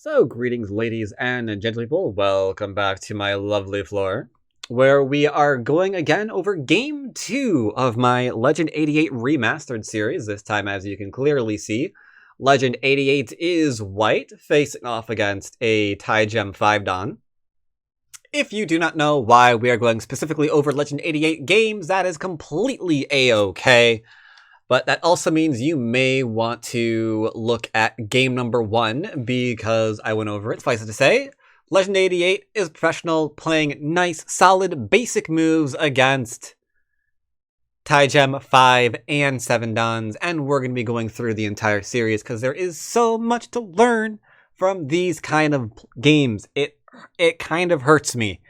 So, greetings, ladies and gentlepeople. Welcome back to my lovely floor, where we are going again over Game 2 of my Legend88 Remastered series. This time, as you can clearly see, Legend88 is white, facing off against a Tai Gem 5 Dan. If you do not know why we are going specifically over Legend88 games, that is completely a-okay. But that also means you may want to look at game number 1, because I went over it. Suffice it to say, Legend88 is professional, playing nice, solid, basic moves against Tai Gem 5 and 7 Dans, and we're going to be going through the entire series, because there is so much to learn from these kind of games. It kind of hurts me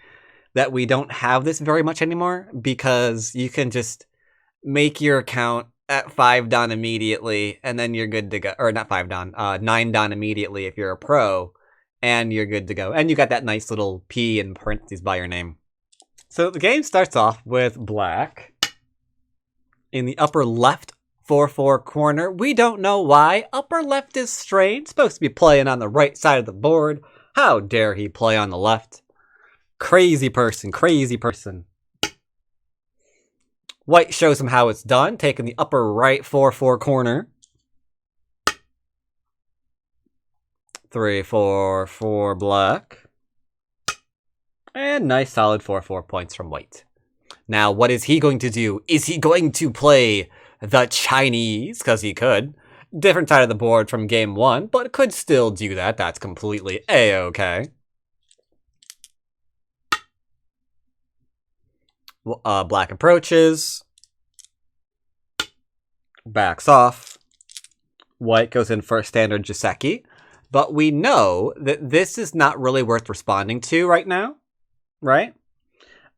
that we don't have this very much anymore, because you can just make your account at 5 Dan immediately, and then you're good to go. Or not 5 Dan, 9 Dan immediately if you're a pro, and you're good to go. And you got that nice little P in parentheses by your name. So the game starts off with black in the upper left 4-4 corner. We don't know why. Upper left is strange. Supposed to be playing on the right side of the board. How dare he play on the left? Crazy person, crazy person. White shows him how it's done, taking the upper right 4-4 corner. 3-4-4 black. And nice solid 4-4 points from white. Now, what is he going to do? Is he going to play the Chinese? Because he could. Different side of the board from game 1, but could still do that. That's completely a-okay. Black approaches. Backs off. White goes in for a standard Joseki. But we know that this is not really worth responding to right now. Right?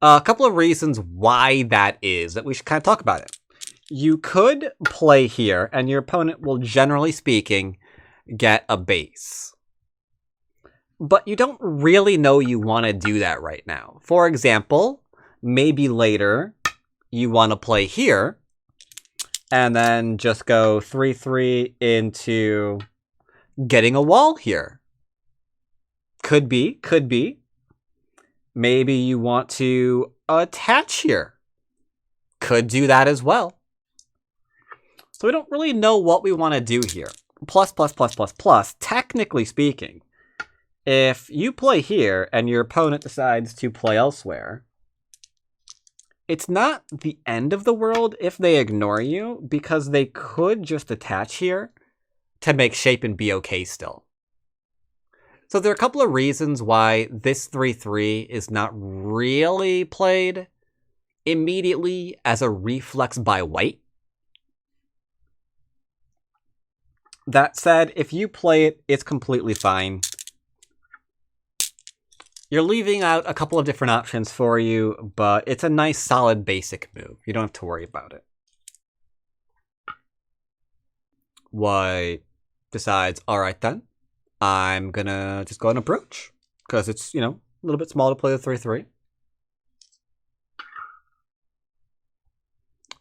A couple of reasons why that is that we should kind of talk about it. You could play here, and your opponent will, generally speaking, get a base. But you don't really know you want to do that right now. For example, maybe later you want to play here and then just go 3-3 into getting a wall here. Could be, could be. Maybe you want to attach here. Could do that as well. So we don't really know what we want to do here. Plus, technically speaking, if you play here and your opponent decides to play elsewhere, it's not the end of the world if they ignore you, because they could just attach here to make shape and be okay still. So there are a couple of reasons why this 3-3 is not really played immediately as a reflex by white. That said, if you play it, it's completely fine. You're leaving out a couple of different options for you, but it's a nice, solid, basic move. You don't have to worry about it. White decides, all right then, I'm gonna just go and approach, because it's, you know, a little bit small to play the 3-3.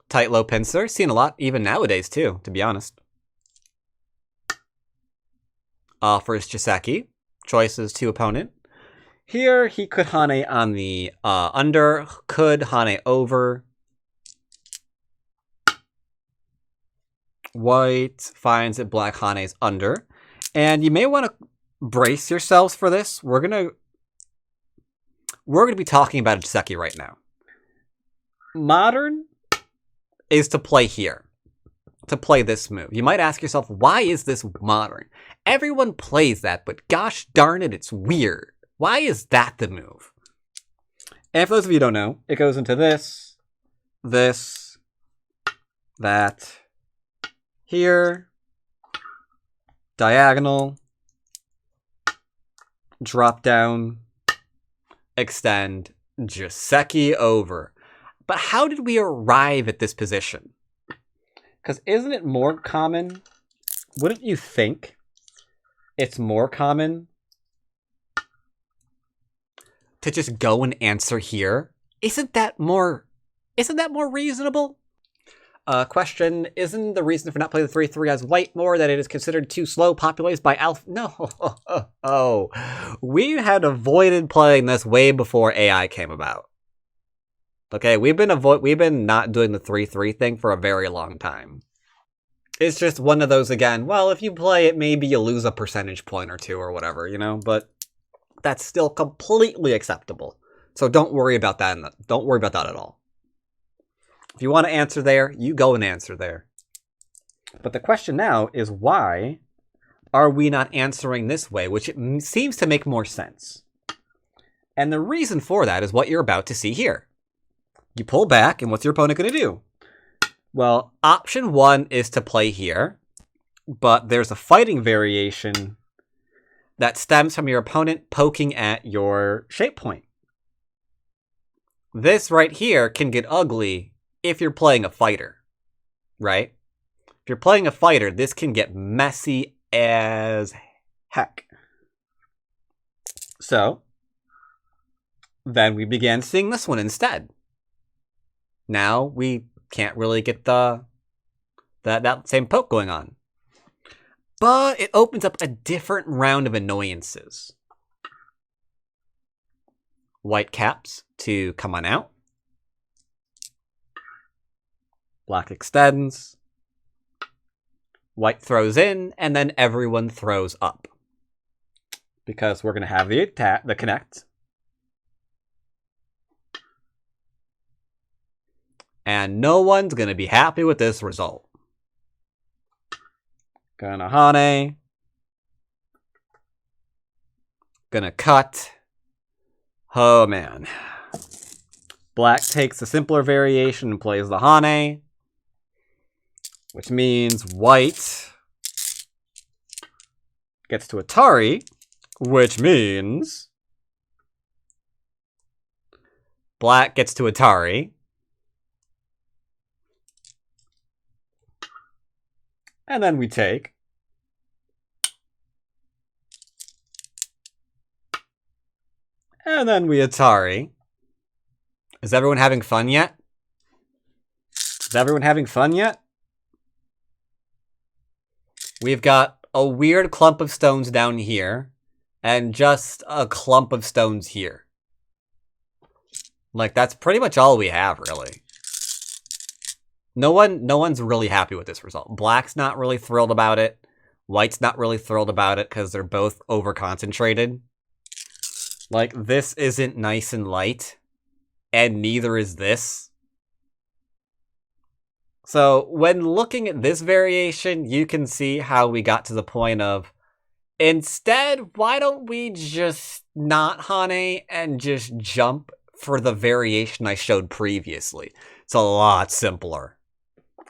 Tight low pincer, seen a lot, even nowadays too, to be honest. Offers Joseki, choices to opponent. Here, he could Hane on the under, could Hane over. White finds that black Hane's under. And you may want to brace yourselves for this. We're gonna be talking about a Joseki right now. Modern is to play here. To play this move. You might ask yourself, why is this modern? Everyone plays that, but gosh darn it, it's weird. Why is that the move? And for those of you who don't know, it goes into this, that, here, diagonal, drop down, extend, Joseki over. But how did we arrive at this position? Because isn't it more common? Wouldn't you think it's more common to just go and answer here? Isn't that more reasonable? Question, isn't the reason for not playing the 3-3 as white more that it is considered too slow, populated by alpha? No. We had avoided playing this way before AI came about. Okay, we've been not doing the 3-3 thing for a very long time. It's just one of those, again, well, if you play it, maybe you lose a percentage point or two or whatever, you know? But that's still completely acceptable. So don't worry about that. Don't worry about that at all. If you want to answer there, you go and answer there. But the question now is, why are we not answering this way, which it seems to make more sense? And the reason for that is what you're about to see here. You pull back, and what's your opponent going to do? Well, option 1 is to play here, but there's a fighting variation that stems from your opponent poking at your shape point. This right here can get ugly if you're playing a fighter, right? If you're playing a fighter, this can get messy as heck. So, then we began seeing this one instead. Now we can't really get that same poke going on. But it opens up a different round of annoyances. White caps to come on out. Black extends. White throws in, and then everyone throws up. Because we're going to have the connect. And no one's going to be happy with this result. Gonna Hane. Gonna cut. Oh man. Black takes the simpler variation and plays the Hane. Which means white gets to Atari, which means black gets to Atari. And then we take. And then we Atari. Is everyone having fun yet? Is everyone having fun yet? We've got a weird clump of stones down here, and just a clump of stones here. Like, that's pretty much all we have, really. No one's really happy with this result. Black's not really thrilled about it. White's not really thrilled about it because they're both over-concentrated. Like, this isn't nice and light, and neither is this. So, when looking at this variation, you can see how we got to the point of, instead, why don't we just not Hane and just jump for the variation I showed previously? It's a lot simpler.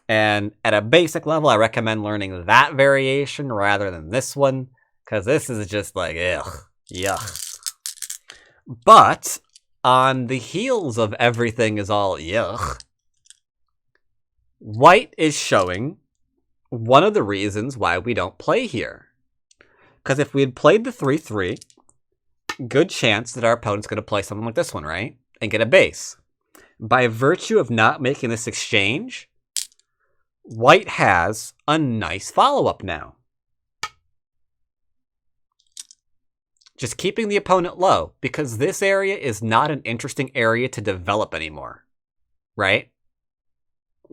And at a basic level, I recommend learning that variation rather than this one, because this is just like, ugh, yuck. But, on the heels of everything is all yuck, white is showing one of the reasons why we don't play here. Because if we had played the 3-3, good chance that our opponent's going to play something like this one, right? And get a base. By virtue of not making this exchange, white has a nice follow-up now. Just keeping the opponent low, because this area is not an interesting area to develop anymore. Right?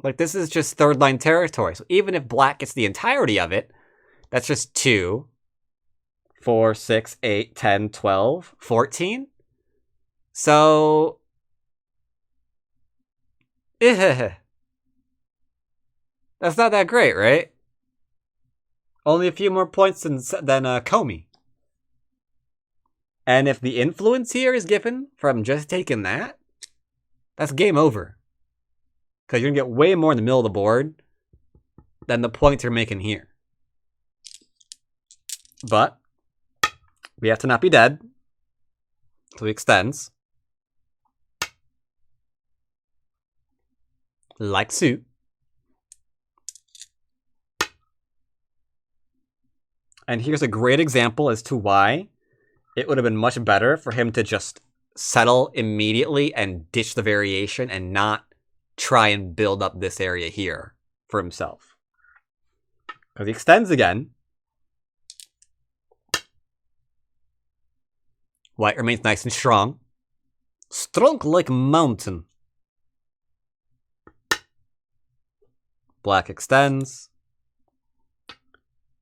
Like, this is just third line territory. So even if black gets the entirety of it, that's just 2, 4, 6, 8, 10, 12, 14. So, that's not that great, right? Only a few more points than Comey. And if the influence here is given from just taking that, that's game over. Because you're going to get way more in the middle of the board than the points you're making here. But we have to not be dead. So he extends. Like suit. And here's a great example as to why it would have been much better for him to just settle immediately and ditch the variation and not try and build up this area here. for himself. Because he extends again. White remains nice and strong. Strong like mountain. Black extends.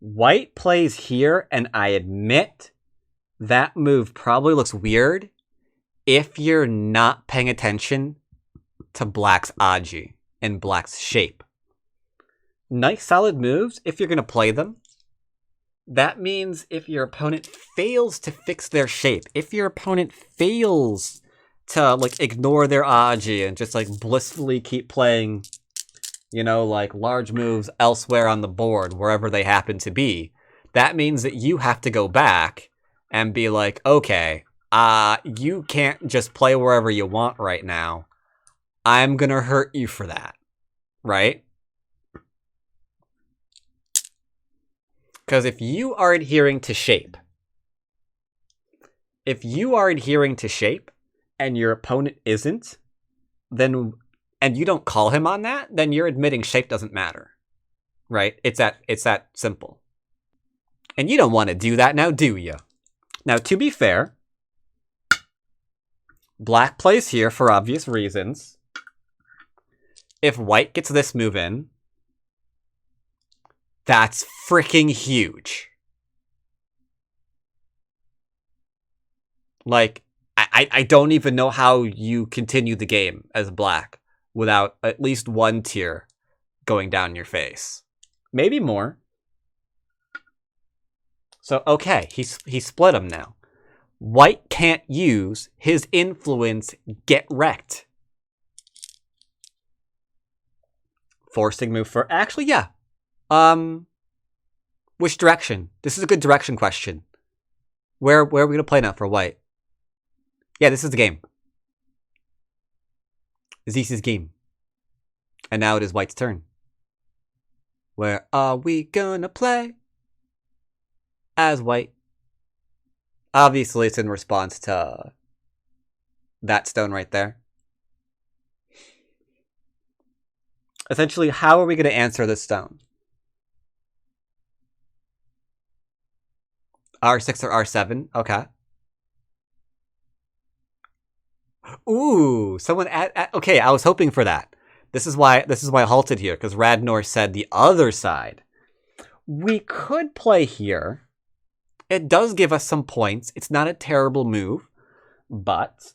White plays here, and I admit that move probably looks weird if you're not paying attention to Black's Aji and Black's shape. Nice solid moves if you're going to play them. That means if your opponent fails to fix their shape, if your opponent fails to like ignore their Aji and just like blissfully keep playing, you know, like large moves elsewhere on the board, wherever they happen to be, that means that you have to go back and be like, okay, you can't just play wherever you want right now. I'm gonna hurt you for that, right? Because if you are adhering to shape, and your opponent isn't, then, and you don't call him on that, then you're admitting shape doesn't matter, right? It's that simple. And you don't want to do that now, do you? Now, to be fair, Black plays here for obvious reasons. If White gets this move in, that's freaking huge. Like, I don't even know how you continue the game as Black without at least one tier going down your face. Maybe more. So, okay, he split them now. White can't use his influence get wrecked. Forcing move for... Actually, yeah. Which direction? This is a good direction question. Where are we going to play now for White? Yeah, this is the game. This is game. And now it is White's turn. Where are we gonna play? As White. Obviously, it's in response to that stone right there. Essentially, how are we going to answer this stone? R6 or R7? Okay. Ooh, someone okay, I was hoping for that. This is why I halted here, because Radnor said the other side. We could play here. It does give us some points. It's not a terrible move, but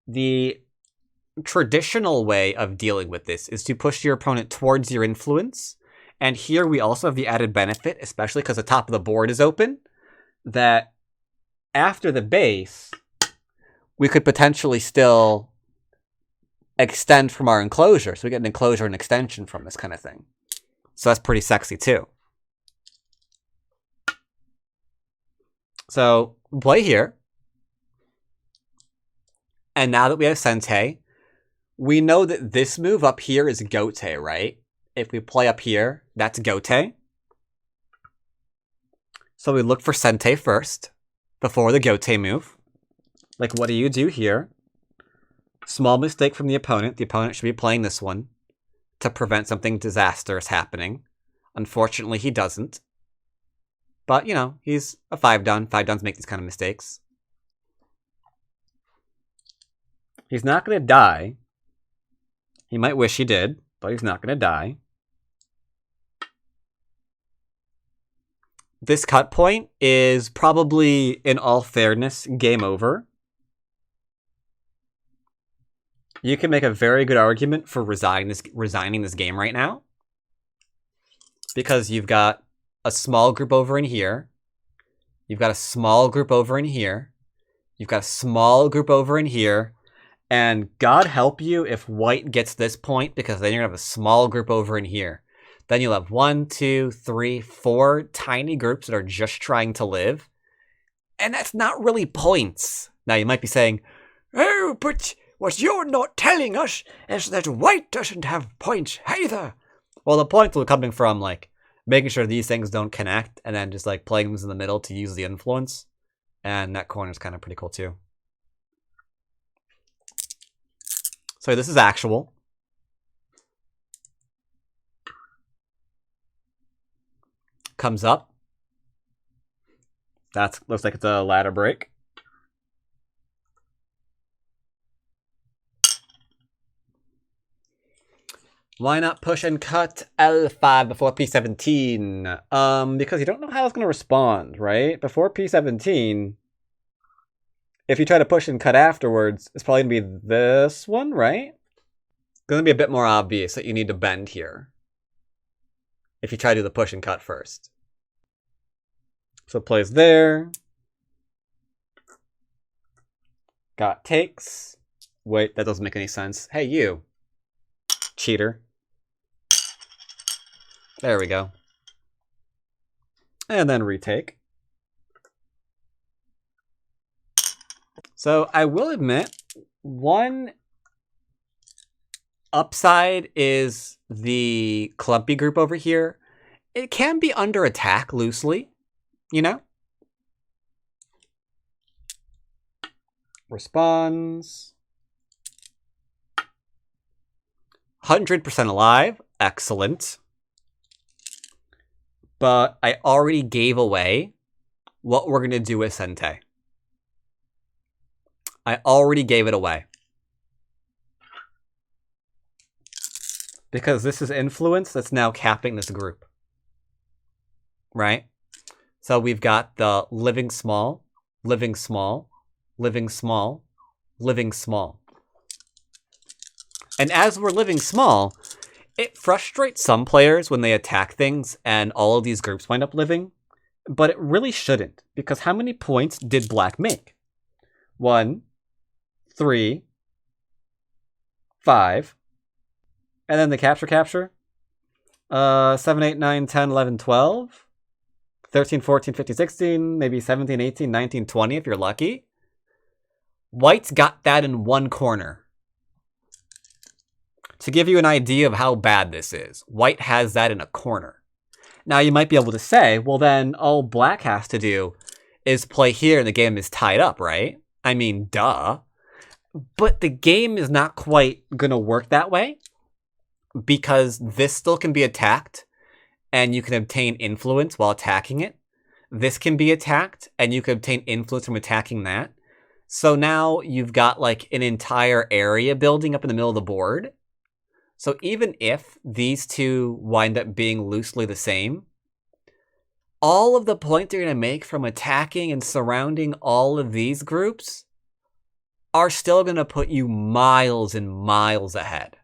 the traditional way of dealing with this is to push your opponent towards your influence. And here we also have the added benefit, especially because the top of the board is open, that after the base, we could potentially still extend from our enclosure. So we get an enclosure and extension from this kind of thing. So that's pretty sexy too. So play here. And now that we have Sente, we know that this move up here is Gote, right? If we play up here, that's Gote. So we look for Sente first, before the Gote move. Like, what do you do here? Small mistake from the opponent. The opponent should be playing this one to prevent something disastrous happening. Unfortunately, he doesn't. But, you know, he's a 5-down. 5-downs make these kind of mistakes. He's not going to die. He might wish he did, but he's not going to die. This cut point is probably, in all fairness, game over. You can make a very good argument for resigning this game right now. Because you've got a small group over in here. You've got a small group over in here. You've got a small group over in here. And God help you if White gets this point, because then you're going to have a small group over in here. Then you'll have 1, 2, 3, 4 tiny groups that are just trying to live. And that's not really points. Now you might be saying, oh, but what you're not telling us is that White doesn't have points either. Well, the points will be coming from, like, making sure these things don't connect, and then just, like, playing them in the middle to use the influence. And that corner is kind of pretty cool, too. So this is actual. comes up. That looks like it's a ladder break. Why not push and cut L5 before P17? Because you don't know how it's going to respond, right? Before P17, if you try to push and cut afterwards, it's probably going to be this one, right? It's going to be a bit more obvious that you need to bend here if you try to do the push and cut first. So it plays there. Got takes. Wait, that doesn't make any sense. Hey, you. Cheater. There we go. And then retake. So I will admit, one upside is the clumpy group over here. It can be under attack loosely, you know? Responds. 100% alive. Excellent. But I already gave away what we're going to do with Sente. I already gave it away. Because this is influence that's now capping this group. Right? So we've got the living small, living small, living small, living small. And as we're living small, it frustrates some players when they attack things and all of these groups wind up living. But it really shouldn't. Because how many points did black make? 1, 3, 5. And then the capture. 7, 8, 9, 10, 11, 12. 13, 14, 15, 16. Maybe 17, 18, 19, 20 if you're lucky. White's got that in one corner. To give you an idea of how bad this is, white has that in a corner. Now you might be able to say, well then all black has to do is play here and the game is tied up, right? I mean, duh. But the game is not quite gonna work that way because this still can be attacked and you can obtain influence while attacking it. This can be attacked and you can obtain influence from attacking that. So now you've got like an entire area building up in the middle of the board. So even if these two wind up being loosely the same, all of the points you're going to make from attacking and surrounding all of these groups are still going to put you miles and miles ahead.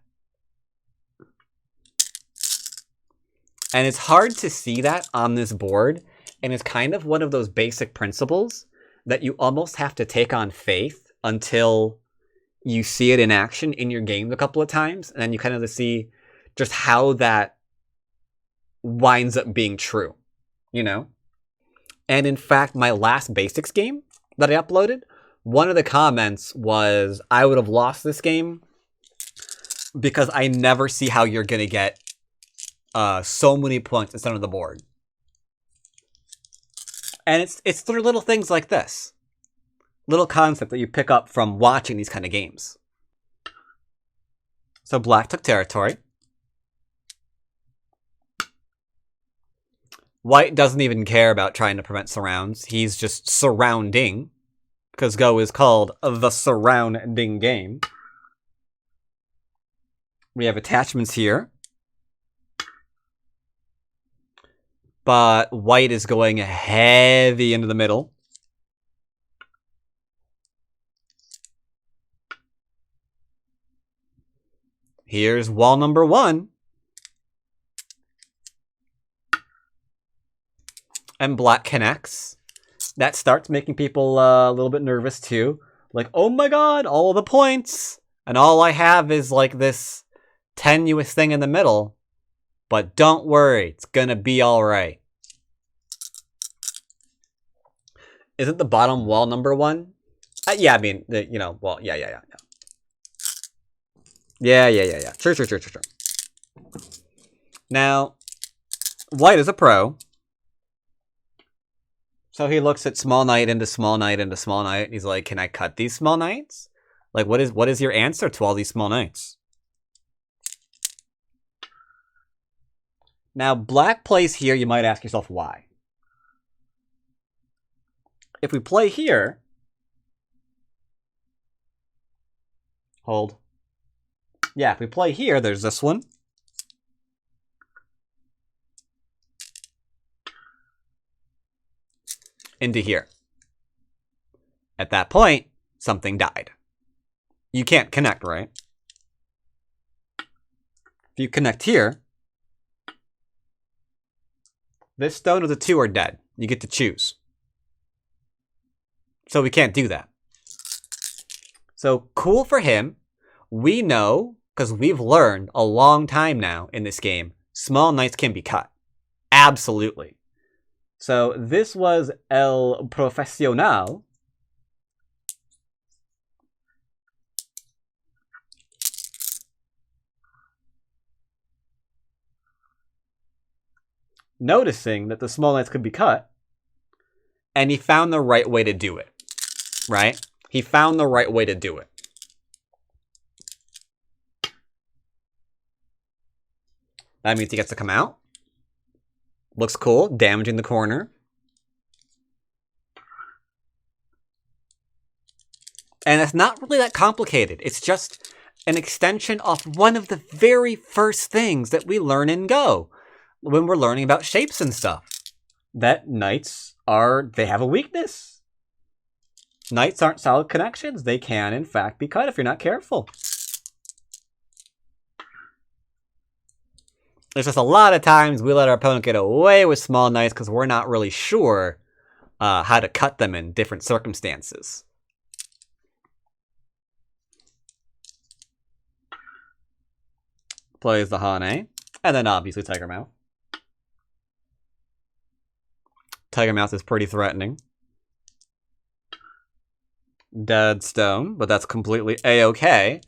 And it's hard to see that on this board, and it's kind of one of those basic principles that you almost have to take on faith until you see it in action in your game a couple of times, and then you kind of see just how that winds up being true, you know? And in fact, my last basics game that I uploaded, one of the comments was, I would have lost this game because I never see how you're going to get so many points in the center of the board. And it's through little things like this. Little concept that you pick up from watching these kind of games. So black took territory. White doesn't even care about trying to prevent surrounds. He's just surrounding, because Go is called the surrounding game. We have attachments here. But white is going heavy into the middle. Here's wall number 1. And black connects. That starts making people a little bit nervous too. Like, oh my god, all the points! And all I have is like this tenuous thing in the middle. But don't worry, it's gonna be alright. Isn't the bottom wall number 1? Yeah, I mean, you know, well, yeah. Yeah. Sure. Now, white is a pro. So he looks at small knight into small knight into small knight. And he's like, can I cut these small knights? Like, what is your answer to all these small knights? Now, black plays here, you might ask yourself why. If we play here... Hold. Yeah, if we play here, there's this one. Into here. At that point, something died. You can't connect, right? If you connect here, this stone or the 2 are dead. You get to choose. So we can't do that. So cool for him. We know, because we've learned a long time now in this game, small knights can be cut. Absolutely. So this was El Profesional. Noticing that the small knights could be cut. And he found the right way to do it. Right? He found the right way to do it. That means he gets to come out. Looks cool. Damaging the corner. And it's not really that complicated. It's just an extension of one of the very first things that we learn in Go. When we're learning about shapes and stuff. That knights they have a weakness. Knights aren't solid connections. They can, in fact, be cut if you're not careful. There's just a lot of times we let our opponent get away with small knights because we're not really sure how to cut them in different circumstances. Plays the Hane, and then obviously Tiger Mouth. Tiger Mouth is pretty threatening. Dead stone, but that's completely a-okay,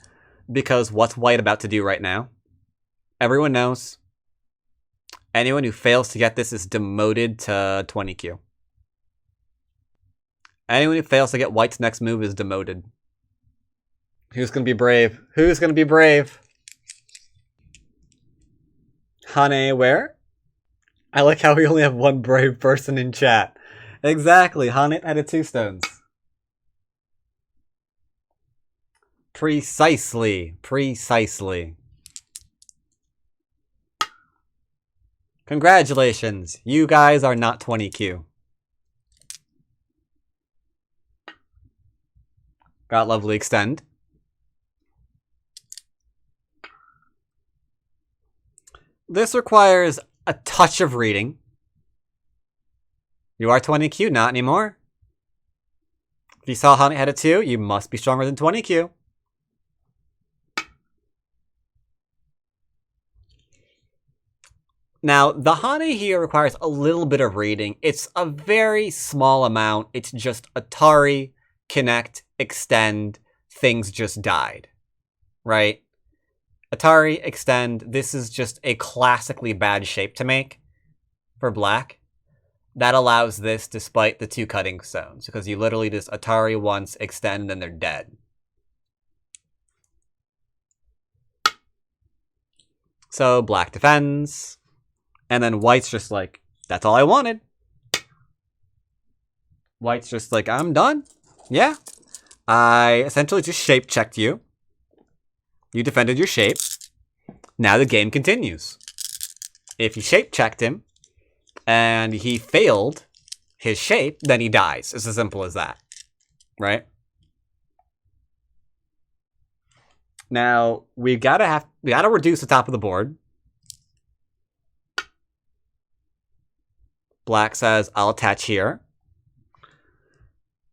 because what's white about to do right now? Everyone knows. Anyone who fails to get this is demoted to 20Q. Anyone who fails to get white's next move is demoted. Who's gonna be brave? Who's gonna be brave? Hane where? I like how we only have one brave person in chat. Exactly, Hane had 2 stones. Precisely. Precisely. Congratulations, you guys are not 20Q. Got lovely extend. This requires a touch of reading. You are 20Q, not anymore. If you saw Hane had a 2, you must be stronger than 20Q. Now, the Hane here requires a little bit of reading. It's a very small amount. It's just Atari, connect, extend, things just died. Right? Atari, extend, this is just a classically bad shape to make for black. That allows this despite the 2 cutting stones, because you literally just Atari once, extend, and then they're dead. So black defends. And then white's just like, that's all I wanted. White's just like, I'm done. Yeah. I essentially just shape checked you. You defended your shape. Now the game continues. If you shape checked him and he failed his shape, then he dies. It's as simple as that. Right? Now we gotta reduce the top of the board. Black says, I'll attach here.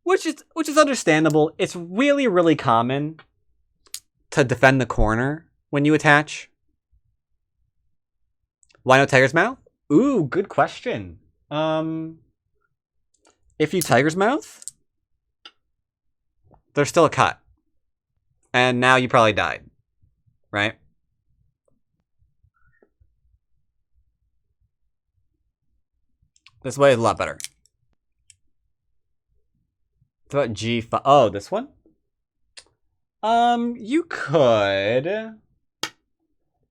Which is understandable. It's really, really common to defend the corner when you attach. Why no Tiger's Mouth? Ooh, good question. If you Tiger's Mouth, there's still a cut. And now you probably died. Right? This way is a lot better. What about G5? Oh, this one? You could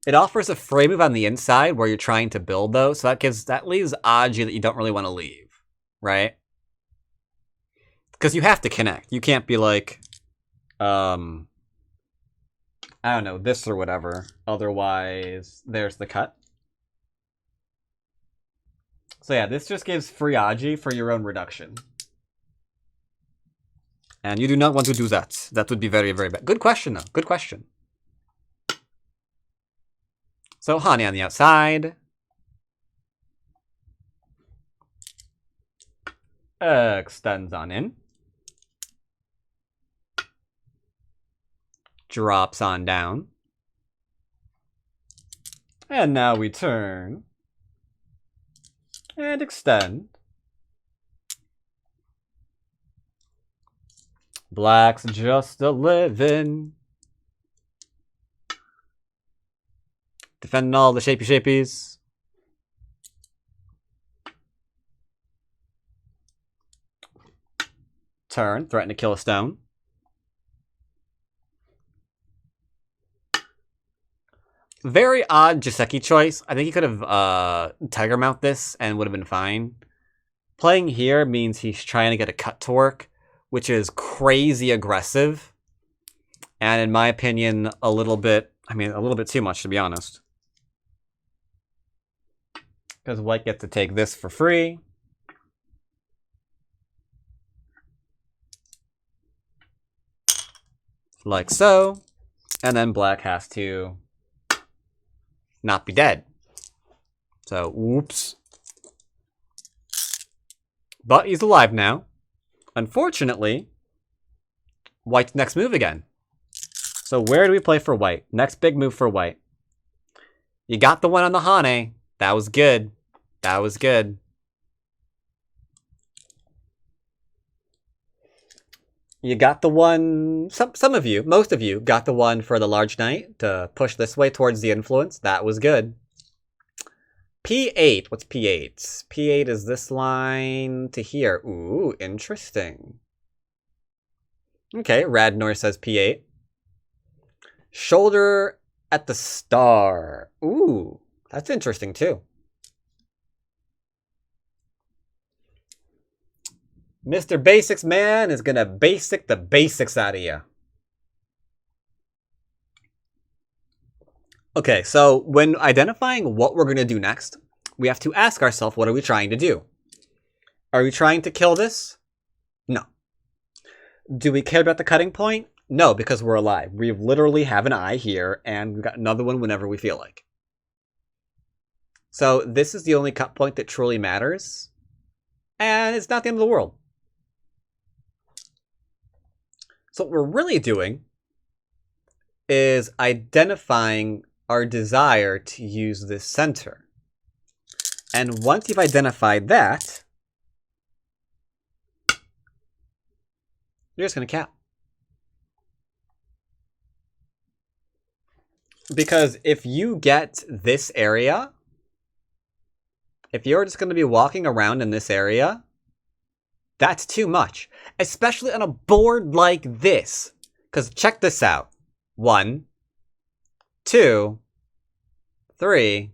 It offers a free move on the inside where you're trying to build, though, so that leaves Aji that you don't really want to leave, right? Because you have to connect. You can't be like, I don't know, this or whatever. Otherwise, there's the cut. So yeah, this just gives free Aji for your own reduction. And you do not want to do that. That would be very, very bad. Good question, though. Good question. So Hani on the outside. Extends on in. Drops on down. And now we turn. And extend. Black's just a living. Defending all the shapies. Turn, threaten to kill a stone. Very odd Joseki choice. I think he could have Tiger Mount this and would have been fine. Playing here means he's trying to get a cut to work, which is crazy aggressive. And in my opinion, a little bit too much, to be honest. Because white gets to take this for free. Like so. And then black has to not be dead. So, whoops. But he's alive now. Unfortunately, white's next move again. So where do we play for white? Next big move for white. You got the one on the Hane. That was good. That was good. You got the one, some of you, most of you, got the one for the large knight to push this way towards the influence. That was good. P8, what's P8? P8 is this line to here. Ooh, interesting. Okay, Radnor says P8. Shoulder at the star. Ooh, that's interesting too. Mr. Basics Man is gonna basic the basics out of you. Okay, so when identifying what we're gonna do next, we have to ask ourselves, what are we trying to do? Are we trying to kill this? No. Do we care about the cutting point? No, because we're alive. We literally have an eye here, and we've got another one whenever we feel like. So this is the only cut point that truly matters, and it's not the end of the world. So what we're really doing is identifying our desire to use this center. And once you've identified that, you're just going to cap. Because if you get this area, if you're just going to be walking around in this area, that's too much, especially on a board like this. Because check this out. 1, 2, 3,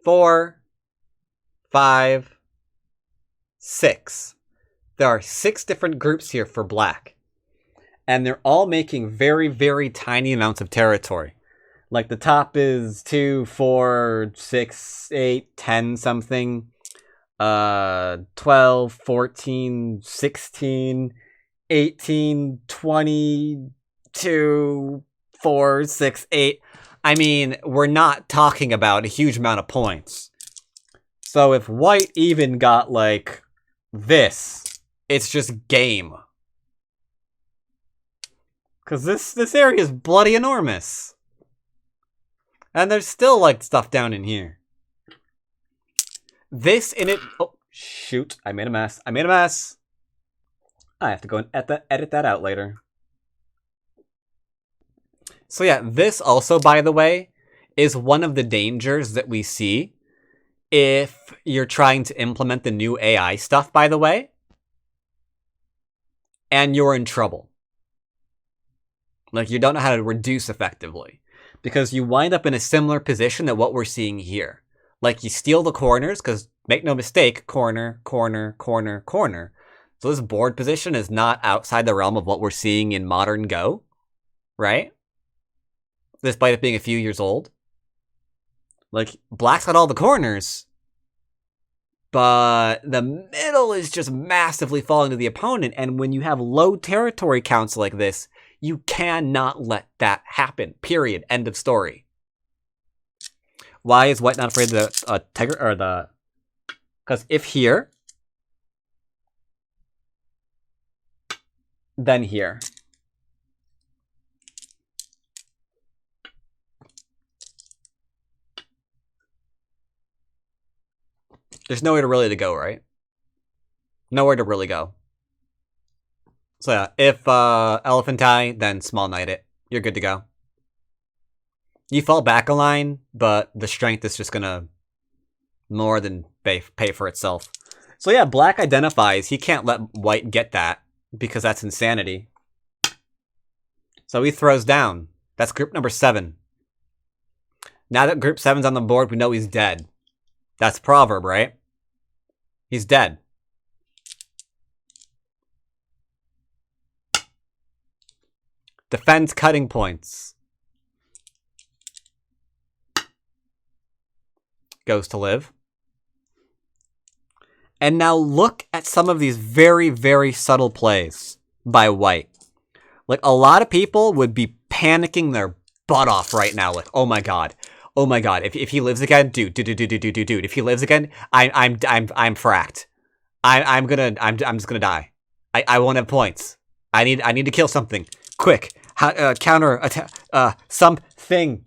4, 5, 6. There are 6 different groups here for black. And they're all making very, very tiny amounts of territory. Like the top is 2, 4, 6, 8, 10 something. 12, 14, 16, 18, 22, 4, 6, 8. I mean, we're not talking about a huge amount of points. So if white even got like this, it's just game. Because this area is bloody enormous. And there's still like stuff down in here. This in it... Oh, shoot. I made a mess. I made a mess. I have to go and edit that out later. So yeah, this also, by the way, is one of the dangers that we see if you're trying to implement the new AI stuff, by the way. And you're in trouble. Like, you don't know how to reduce effectively. because you wind up in a similar position to what we're seeing here. Like, you steal the corners, because, make no mistake, corner, corner, corner, corner. So this board position is not outside the realm of what we're seeing in modern Go, right? Despite it being a few years old. Like, black's got all the corners, but the middle is just massively falling to the opponent, and when you have low territory counts like this, you cannot let that happen. Period. End of story. Why is white not afraid of the tiger or the? Because if here, then here. There's nowhere to really go, right? Nowhere to really go. So yeah, if elephant eye, then small knight it. You're good to go. You fall back a line, but the strength is just gonna more than pay for itself. So yeah, black identifies he can't let white get that because that's insanity. So he throws down. That's group number 7. Now that group 7's on the board, we know he's dead. That's proverb, right? He's dead. Defends cutting points. Goes to live. And now look at some of these very, very subtle plays by white. Like, a lot of people would be panicking their butt off right now. Like, oh my god. Oh my god. If he lives again, dude. If he lives again, I'm fracked. I'm just gonna die. I won't have points. I need to kill something. Quick. Counter attack. Something.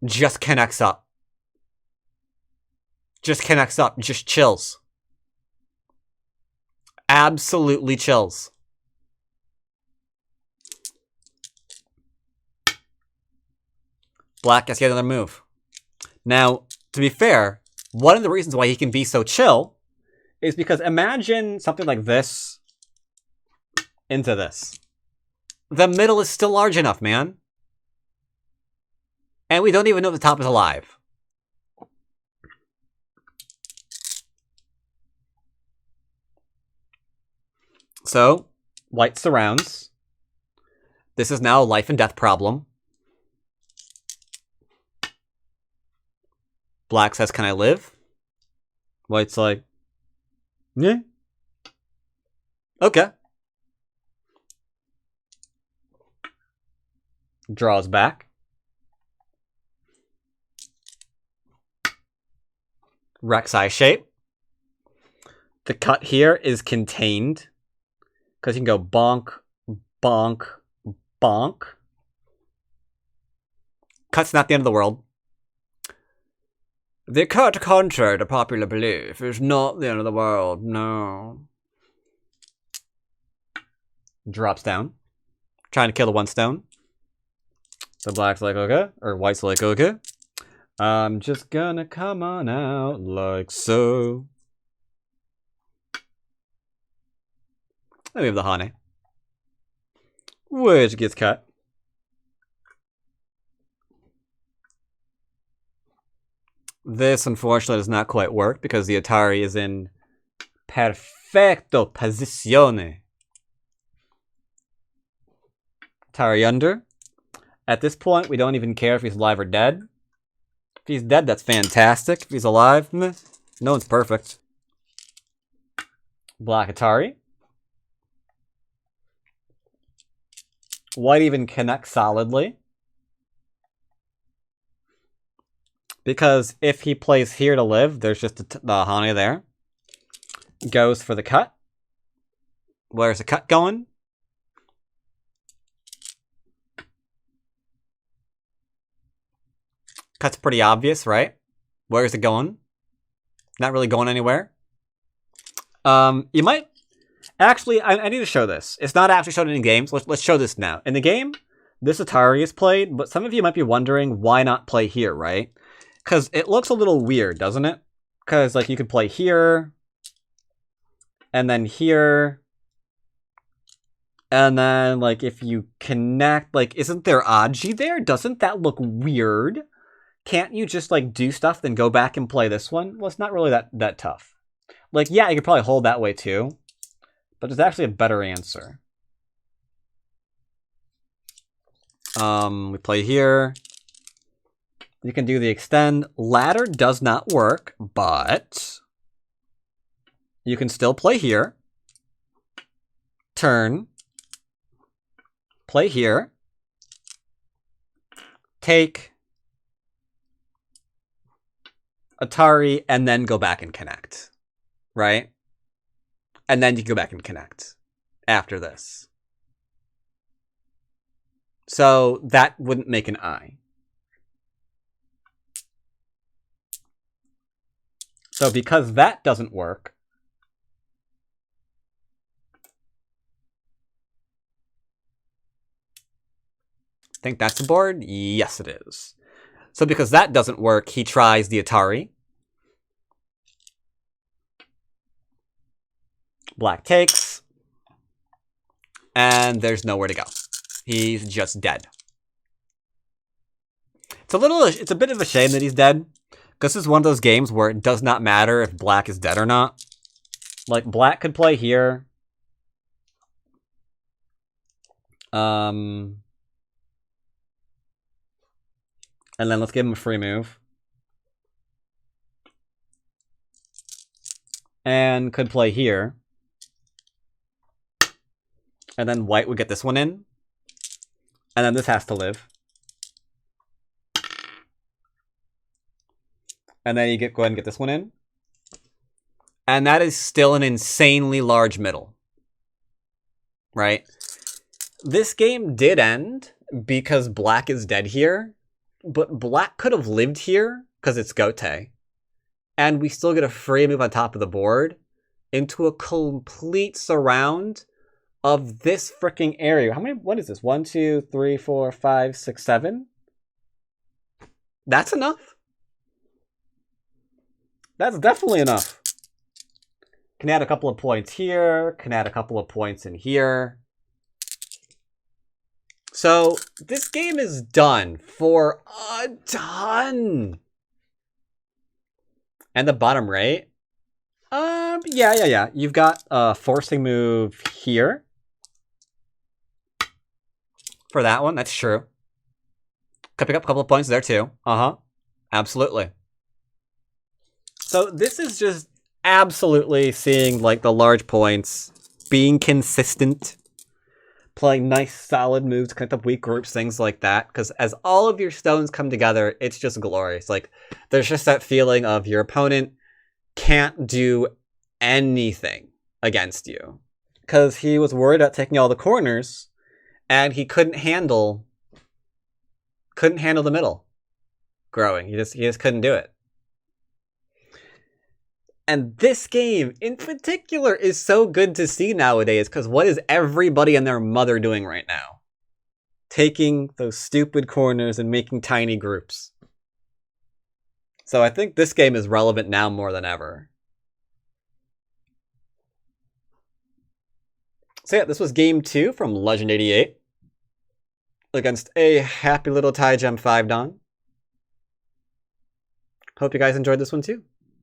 Just connects up. Just connects up. Just chills. Absolutely chills. Black gets yet another move. Now, to be fair, one of the reasons why he can be so chill is because imagine something like this into this. The middle is still large enough, man. And we don't even know if the top is alive. So, white surrounds. This is now a life and death problem. Black says, can I live? White's like, yeah. Okay. Draws back. Rex eye shape. The cut here is contained. Because you can go bonk, bonk, bonk. Cut's not the end of the world. The cut, contrary to popular belief, is not the end of the world, no. Drops down. Trying to kill the 1 stone. So black's like, okay. Or white's like, okay. I'm just gonna come on out like so. We have the honey. Which gets cut. This, unfortunately, does not quite work because the Atari is in perfecto posizione. Atari under. At this point, we don't even care if he's alive or dead. If he's dead, that's fantastic. If he's alive, meh, no one's perfect. Black Atari. White even connects solidly. Because if he plays here to live, there's just the honey there. Goes for the cut. Where's the cut going? Cut's pretty obvious, right? Where's it going? Not really going anywhere. You might... Actually, I need to show this. It's not actually shown in games. Let's show this now. In the game, this Atari is played, but some of you might be wondering why not play here, right? Because it looks a little weird, doesn't it? Because, like, you could play here, and then here, And then, like, if you connect, like, isn't there Aji there? Doesn't that look weird? Can't you just, like, do stuff, then go back and play this one? Well, it's not really that tough. Like, yeah, you could probably hold that way, too. But there's actually a better answer. We play here. You can do the extend. Ladder does not work, but you can still play here. Turn. Play here. Take. Atari, and then go back and connect. Right? And then you go back and connect after this. So that wouldn't make an I. So because that doesn't work, think that's the board? Yes, it is. So because that doesn't work, he tries the Atari. Black takes. And there's nowhere to go. He's just dead. It's a bit of a shame that he's dead. Because this is one of those games where it does not matter if black is dead or not. Like, black could play here. And then let's give him a free move. And could play here. And then white would get this one in. And then this has to live. And then you go ahead and get this one in. And that is still an insanely large middle. Right? This game did end because black is dead here. But black could have lived here because it's Gote. And we still get a free move on top of the board into a complete surround of this freaking area. What is this? 1, 2, 3, 4, 5, 6, 7? That's enough. That's definitely enough. Can add a couple of points here. Can add a couple of points in here. So this game is done for a ton. And the bottom right. Yeah. You've got a forcing move here. For that one, that's true. Could pick up a couple of points there too. Absolutely. So this is just absolutely seeing like the large points, being consistent, playing nice solid moves, connect up weak groups, things like that. Because as all of your stones come together, it's just glorious. Like there's just that feeling of your opponent can't do anything against you. Because he was worried about taking all the corners, and he couldn't handle the middle growing. He just couldn't do it. And this game, in particular, is so good to see nowadays, because what is everybody and their mother doing right now? Taking those stupid corners and making tiny groups. So I think this game is relevant now more than ever. So yeah, this was game 2 from Legend88 against a happy little Tai Gem 5 Don. Hope you guys enjoyed this one too.